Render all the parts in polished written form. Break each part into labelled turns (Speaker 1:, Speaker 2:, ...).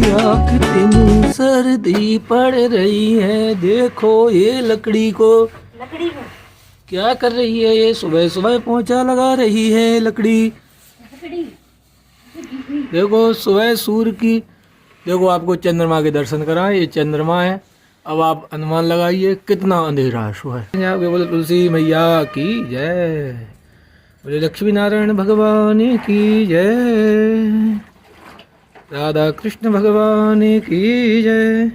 Speaker 1: भैया कितनी सर्दी पड़ रही है, देखो ये लकड़ी को क्या कर रही है, ये सुबह सुबह पोंछा लगा रही है लकड़ी। देखो सुबह सूर्य की, देखो आपको चंद्रमा के दर्शन कराएं, ये चंद्रमा है। अब आप अनुमान लगाइए कितना अंधेरा हुआ है। आपके बोले तुलसी मैया की जय, बोले लक्ष्मी नारायण भगवान की जय, राधा कृष्ण भगवान की जय।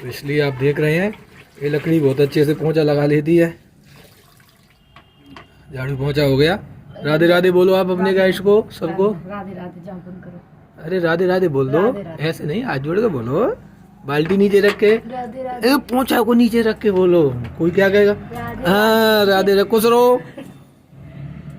Speaker 1: इसलिए आप देख रहे हैं ये लकड़ी बहुत अच्छे से पोंछा लगा लेती है। झाड़ू पोंछा हो गया। राधे राधे बोलो आप अपने गाइस को सबको।
Speaker 2: राधे राधे जाओ बंद करो।
Speaker 1: अरे राधे राधे बोल दो, ऐसे नहीं हाथ जोड़ के बोलो। बाल्टी नीचे रख के, पोंछा को नीचे रख के बोलो, कोई क्या कहेगा। हाँ राधे राधे, खुश रहो।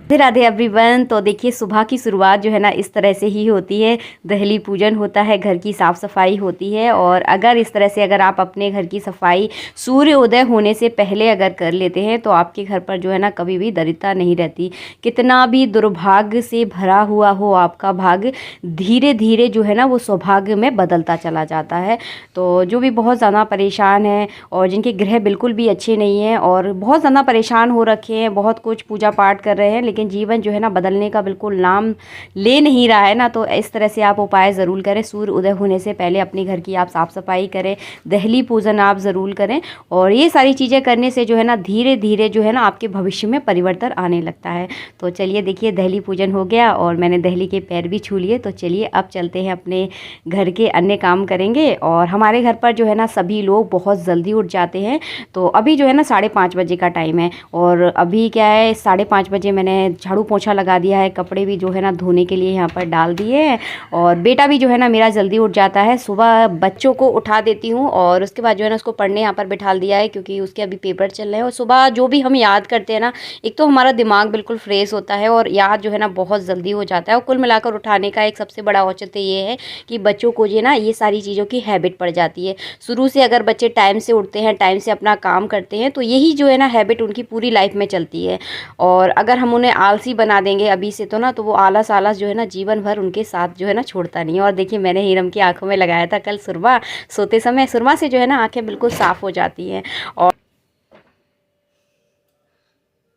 Speaker 2: राधे राधे एवरीवन। तो देखिए सुबह की शुरुआत जो है ना इस तरह से ही होती है। दहली पूजन होता है, घर की साफ़ सफाई होती है। और अगर इस तरह से अगर आप अपने घर की सफाई सूर्य उदय होने से पहले अगर कर लेते हैं तो आपके घर पर जो है ना कभी भी दरिद्रता नहीं रहती। कितना भी दुर्भाग्य से भरा हुआ हो आपका भाग्य, धीरे धीरे जो है ना वो सौभाग्य में बदलता चला जाता है। तो जो भी बहुत ज़्यादा परेशान हैं और जिनके ग्रह बिल्कुल भी अच्छे नहीं हैं और बहुत ज़्यादा परेशान हो रखे हैं, बहुत कुछ पूजा पाठ कर रहे हैं लेकिन जीवन जो है ना बदलने का बिल्कुल नाम ले नहीं रहा है ना, तो इस तरह से आप उपाय ज़रूर करें। सूर्य उदय होने से पहले अपने घर की आप साफ़ सफाई करें, दहली पूजन आप ज़रूर करें। और ये सारी चीज़ें करने से जो है ना धीरे धीरे जो है ना आपके भविष्य में परिवर्तन आने लगता है। तो चलिए देखिए दहली पूजन हो गया और मैंने दहली के पैर भी छू लिए। तो चलिए अब चलते हैं अपने घर के अन्य काम करेंगे। और हमारे घर पर जो है ना सभी लोग बहुत जल्दी उठ जाते हैं। तो अभी जो है ना 5:30 बजे का टाइम है और अभी क्या है 5:30 बजे मैंने झाड़ू पोंछा लगा दिया है, कपड़े भी जो है ना धोने के लिए यहाँ पर डाल दिए हैं। और बेटा भी जो है ना मेरा जल्दी उठ जाता है। सुबह बच्चों को उठा देती हूँ और उसके बाद जो है ना उसको पढ़ने यहाँ पर बिठा दिया है क्योंकि उसके अभी पेपर चल रहे हैं। और सुबह जो भी हम याद करते हैं ना, एक तो हमारा दिमाग बिल्कुल फ्रेश होता है और याद जो है ना बहुत जल्दी हो जाता है। और कुल मिलाकर उठाने का एक सबसे बड़ा औचित्य ये है कि बच्चों को जो है ना ये सारी चीज़ों की हैबिट पड़ जाती है। शुरू से अगर बच्चे टाइम से उठते हैं, टाइम से अपना काम करते हैं तो यही जो है ना हैबिट उनकी पूरी लाइफ में चलती है। और अगर हम उन्हें आलसी बना देंगे अभी से तो ना, तो वो आलस आलस जो है ना जीवन भर उनके साथ जो है ना छोड़ता नहीं है। और देखिए मैंने हीरम की आंखों में लगाया था कल सुरमा, सोते समय सुरमा से जो है ना आंखें बिल्कुल साफ़ हो जाती हैं। और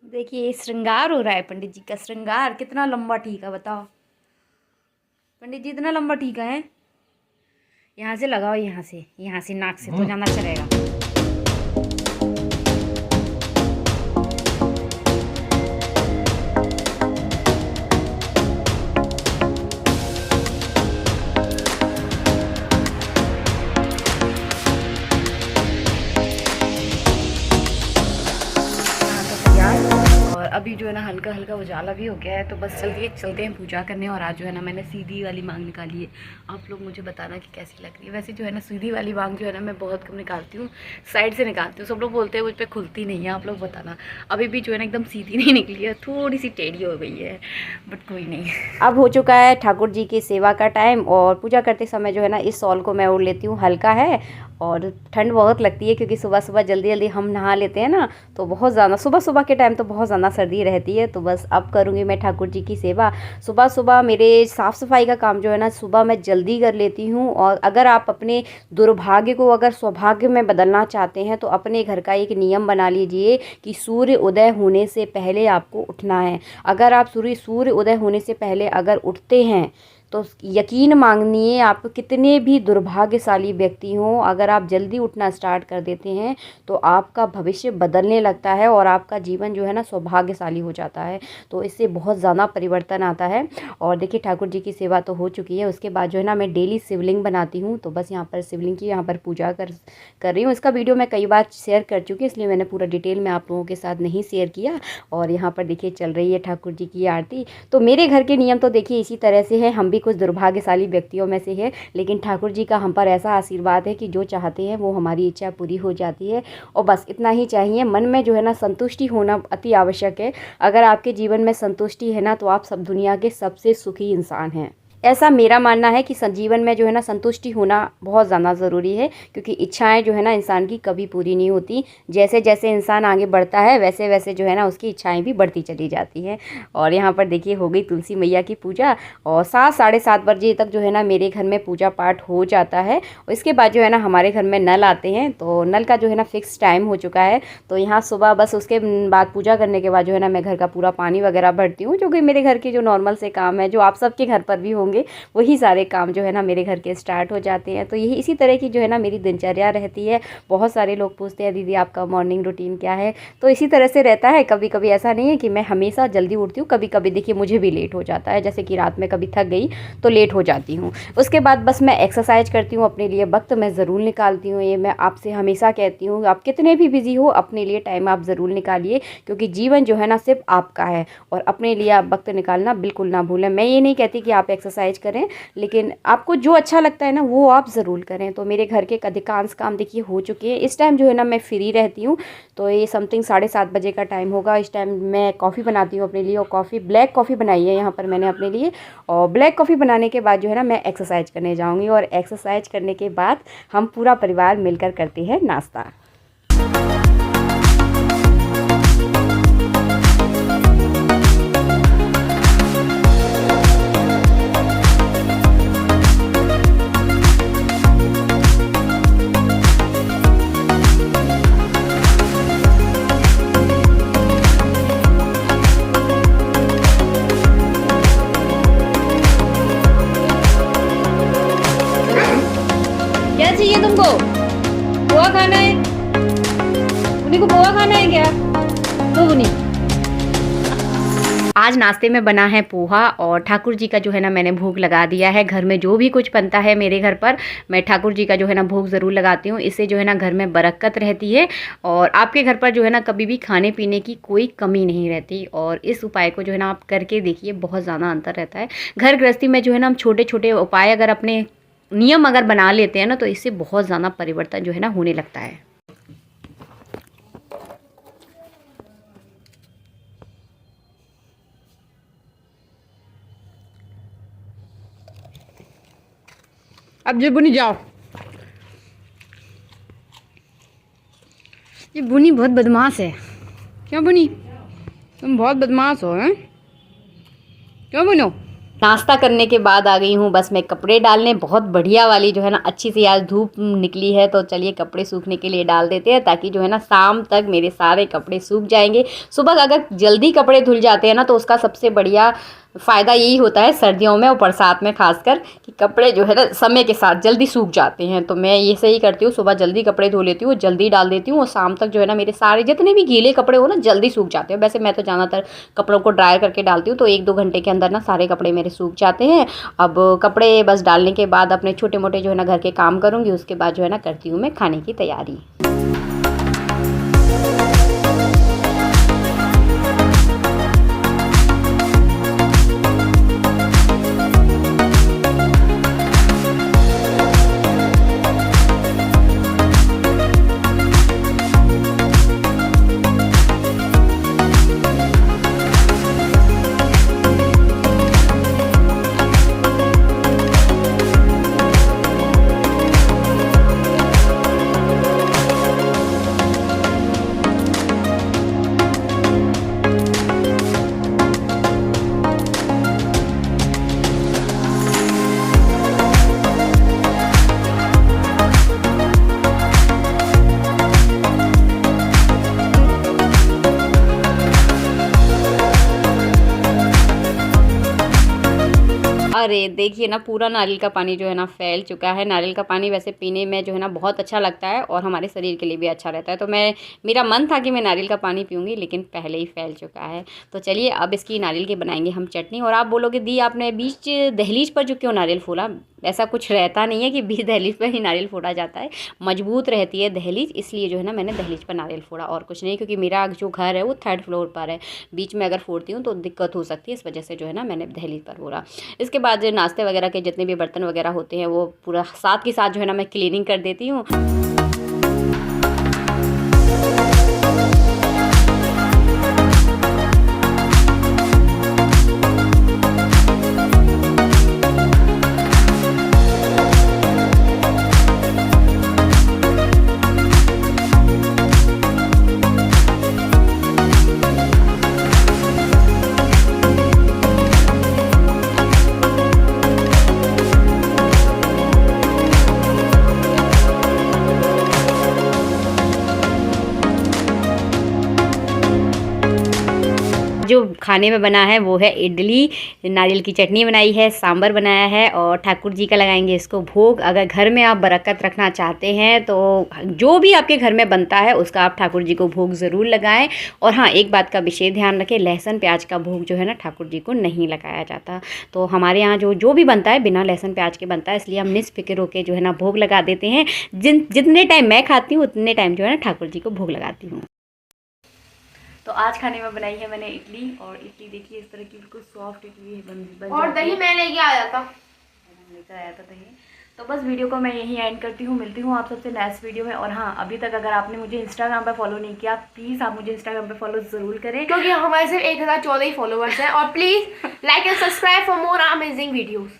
Speaker 2: देखिए श्रृंगार हो रहा है पंडित जी का। श्रृंगार कितना लंबा टीका बताओ पंडित जी, इतना लंबा टीका है। यहाँ से लगाओ, यहाँ से नाक से तो ज़्यादा चलेगा। अभी जो है ना हल्का हल्का उजाला भी हो गया है तो बस चलते हैं पूजा करने। और आज जो है ना मैंने सीधी वाली मांग निकाली है। आप लोग मुझे बताना कि कैसी लग रही है। वैसे जो है ना सीधी वाली मांग जो है ना मैं बहुत कम निकालती हूँ, साइड से निकालती हूँ। सब लोग बोलते हैं मुझ पर खुलती नहीं है, आप लोग बताना। अभी भी जो है ना एकदम सीधी नहीं निकली है, थोड़ी सी टेढ़ी हो गई है, बट कोई नहीं। अब हो चुका है ठाकुर जी की सेवा का टाइम और पूजा करते समय जो है ना इस शॉल को मैं ओढ़ लेती हूँ। हल्का है और ठंड बहुत लगती है क्योंकि सुबह सुबह जल्दी जल्दी हम नहा लेते हैं ना, तो बहुत ज़्यादा सुबह सुबह के टाइम तो बहुत ज़्यादा सर्दी रहती है। तो बस अब करूँगी मैं ठाकुर जी की सेवा। सुबह सुबह मेरे साफ़ सफाई का काम जो है ना सुबह मैं जल्दी कर लेती हूँ। और अगर आप अपने दुर्भाग्य को अगर सौभाग्य में बदलना चाहते हैं तो अपने घर का एक नियम बना लीजिए कि सूर्य उदय होने से पहले आपको उठना है। अगर आप सूर्य उदय होने से पहले अगर उठते हैं तो यकीन मानिए आप कितने भी दुर्भाग्यशाली व्यक्ति हों, अगर आप जल्दी उठना स्टार्ट कर देते हैं तो आपका भविष्य बदलने लगता है और आपका जीवन जो है ना सौभाग्यशाली हो जाता है। तो इससे बहुत ज़्यादा परिवर्तन आता है। और देखिए ठाकुर जी की सेवा तो हो चुकी है। उसके बाद जो है ना मैं डेली शिवलिंग बनाती हूँ। तो बस यहाँ पर शिवलिंग की यहाँ पर पूजा कर रही हूँ। इसका वीडियो मैं कई बार शेयर कर चुकी हूँ, इसलिए मैंने पूरा डिटेल में आप लोगों के साथ नहीं शेयर किया। और यहाँ पर देखिए चल रही है ठाकुर जी की आरती। तो मेरे घर के नियम तो देखिए इसी तरह से है। हम भी कुछ दुर्भाग्यशाली व्यक्तियों में से है, लेकिन ठाकुर जी का हम पर ऐसा आशीर्वाद है कि जो चाहते हैं वो हमारी इच्छा पूरी हो जाती है। और बस इतना ही चाहिए, मन में जो है ना संतुष्टि होना अति आवश्यक है। अगर आपके जीवन में संतुष्टि है ना तो आप सब दुनिया के सबसे सुखी इंसान हैं। ऐसा मेरा मानना है कि जीवन में जो है ना संतुष्टि होना बहुत ज़्यादा ज़रूरी है, क्योंकि इच्छाएं जो है ना इंसान की कभी पूरी नहीं होती। जैसे जैसे इंसान आगे बढ़ता है वैसे वैसे जो है ना उसकी इच्छाएं भी बढ़ती चली जाती हैं। और यहाँ पर देखिए हो गई तुलसी मैया की पूजा, और 7 साढ़े 7 बजे तक जो है ना मेरे घर में पूजा पाठ हो जाता है। और इसके बाद जो है ना हमारे घर में नल आते हैं, तो नल का जो है ना फिक्स टाइम हो चुका है। तो यहाँ सुबह बस उसके बाद पूजा करने के बाद जो है ना मैं घर का पूरा पानी वगैरह भरती हूँ, जो कि मेरे घर के जो नॉर्मल से काम है, जो आप सबके घर पर भी होंगे, वही सारे काम जो है ना मेरे घर के स्टार्ट हो जाते हैं। तो यही इसी तरह की जो है ना मेरी दिनचर्या रहती है। बहुत सारे लोग पूछते हैं दीदी आपका मॉर्निंग रूटीन क्या है, तो इसी तरह से रहता है। कभी कभी ऐसा नहीं है कि मैं हमेशा जल्दी उठती हूँ, कभी कभी देखिए मुझे भी लेट हो जाता है, जैसे कि रात में कभी थक गई तो लेट हो जाती हूँ। उसके बाद बस मैं एक्सरसाइज करती हूँ, अपने लिए वक्त मैं ज़रूर निकालती हूँ। ये मैं आपसे हमेशा कहती हूँ, आप कितने भी बिजी हो अपने लिए टाइम आप ज़रूर निकालिए, क्योंकि जीवन जो है ना सिर्फ आपका है, और अपने लिए आप वक्त निकालना बिल्कुल ना भूलें। मैं ये नहीं कहती कि आप एक्सरसाइज करें, लेकिन आपको जो अच्छा लगता है ना वो आप ज़रूर करें। तो मेरे घर के अधिकांश काम देखिए हो चुके हैं। इस टाइम जो है ना मैं फ्री रहती हूँ, तो ये समथिंग 7:30 बजे का टाइम होगा। इस टाइम मैं कॉफ़ी बनाती हूँ अपने लिए, और कॉफ़ी ब्लैक कॉफ़ी बनाई है यहाँ पर मैंने अपने लिए। और ब्लैक कॉफ़ी बनाने के बाद जो है ना मैं एक्सरसाइज करने जाऊँगी, और एक्सरसाइज करने के बाद हम पूरा परिवार मिलकर करते हैं नाश्ता। क्या चाहिए तुमको? पोहा खाना है? उन्हीं को पोहा खाना है क्या? तो बुनी आज नाश्ते में बना है पोहा, और ठाकुर जी का जो है ना मैंने भोग लगा दिया है। घर में जो भी कुछ बनता है मेरे घर पर, मैं ठाकुर जी का जो है ना भोग ज़रूर लगाती हूँ। इससे जो है ना घर में बरकत रहती है, और आपके घर पर जो है ना कभी भी खाने पीने की कोई कमी नहीं रहती। और इस उपाय को जो है ना आप करके देखिए, बहुत ज़्यादा अंतर रहता है। घर गृहस्थी में जो है ना हम छोटे छोटे उपाय अगर अपने नियम अगर बना लेते हैं ना, तो इससे बहुत ज़्यादा परिवर्तन जो है ना होने लगता है। अब जो बुनी जाओ, ये बुनी बहुत बदमाश है। क्यों बुनी, तुम बहुत बदमाश हो हैं? क्यों बुनो? नाश्ता करने के बाद आ गई हूँ बस मैं कपड़े डालने। बहुत बढ़िया वाली जो है ना अच्छी सी आज धूप निकली है, तो चलिए कपड़े सूखने के लिए डाल देते हैं, ताकि जो है ना शाम तक मेरे सारे कपड़े सूख जाएंगे। सुबह अगर जल्दी कपड़े धुल जाते हैं ना, तो उसका सबसे बढ़िया फ़ायदा यही होता है सर्दियों में और बरसात में खासकर, कि कपड़े जो है ना समय के साथ जल्दी सूख जाते हैं। तो मैं ये सही करती हूँ, सुबह जल्दी कपड़े धो लेती हूँ, जल्दी डाल देती हूँ, और शाम तक जो है ना मेरे सारे जितने भी गीले कपड़े हो ना जल्दी सूख जाते हैं। वैसे मैं तो ज़्यादातर कपड़ों को ड्राई करके डालती हूँ, तो 1-2 घंटे के अंदर ना सारे कपड़े मेरे सूख जाते हैं। अब कपड़े बस डालने के बाद अपने छोटे मोटे जो है ना घर के काम करूँगी, उसके बाद जो है ना करती हूँ मैं खाने की तैयारी। अरे देखिए ना पूरा नारियल का पानी जो है ना फैल चुका है। नारियल का पानी वैसे पीने में जो है ना बहुत अच्छा लगता है और हमारे शरीर के लिए भी अच्छा रहता है। तो मेरा मन था कि मैं नारियल का पानी पीऊँगी, लेकिन पहले ही फैल चुका है। तो चलिए अब इसकी नारियल की बनाएंगे हम चटनी। और आप बोलोगे दी आपने बीच दहलीज पर जो क्यों नारियल फूला, ऐसा कुछ रहता नहीं है कि बीच दहलीज पर ही नारियल फोड़ा जाता है, मजबूत रहती है दहलीज, इसलिए जो है ना मैंने दहलीज पर नारियल फोड़ा और कुछ नहीं, क्योंकि मेरा जो घर है वो 3rd फ्लोर पर है, बीच में अगर फोड़ती हूँ तो दिक्कत हो सकती है, इस वजह से जो है ना मैंने दहलीज पर फोड़ा। इसके बाद जो नाश्ते वगैरह के जितने भी बर्तन वगैरह होते हैं वो पूरा साथ के साथ जो है ना मैं क्लीनिंग कर देती हूँ। जो खाने में बना है वो है इडली, नारियल की चटनी बनाई है, सांभर बनाया है और ठाकुर जी का लगाएंगे इसको भोग। अगर घर में आप बरकत रखना चाहते हैं तो जो भी आपके घर में बनता है उसका आप ठाकुर जी को भोग ज़रूर लगाएं। और हाँ, एक बात का विशेष ध्यान रखें, लहसुन प्याज का भोग जो है ना ठाकुर जी को नहीं लगाया जाता। तो हमारे यहाँ जो भी बनता है बिना लहसुन प्याज के बनता है, इसलिए हम निष्फिक्र होकर जो है ना भोग लगा देते हैं। जितने टाइम मैं खाती हूँ उतने टाइम जो है ना ठाकुर जी को भोग लगाती हूँ। तो आज खाने में बनाई है मैंने इडली, और इडली देखिए इस तरह की बिल्कुल सॉफ्ट इडली बन
Speaker 3: और दही मैंने लेके आया था,
Speaker 2: लेकर आया था दही। तो बस वीडियो को मैं यहीं एंड करती हूँ, मिलती हूँ आप सबसे नेक्स्ट वीडियो में। और हाँ, अभी तक अगर आपने मुझे इंस्टाग्राम पे फॉलो नहीं किया, प्लीज़ आप मुझे इंस्टाग्राम पे फॉलो ज़रूर करें,
Speaker 3: क्योंकि हमारे सिर्फ 1014 फॉलोवर्स हैं। और please like and subscribe for more amazing videos.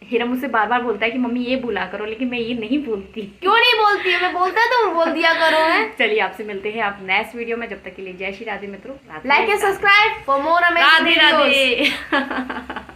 Speaker 2: Heera मुझसे बार बार बोलता है कि मम्मी ये बोला करो, लेकिन मैं ये नहीं बोलती।
Speaker 3: क्यों नहीं बोलती है? मैं बोलता तो बोल दिया करो है।
Speaker 2: चलिए आपसे मिलते हैं आप नेक्स्ट वीडियो में, जब तक के लिए जय श्री राधे मित्रों।
Speaker 3: Like and subscribe for more amazing
Speaker 2: Radhe
Speaker 3: videos.
Speaker 2: Radhe.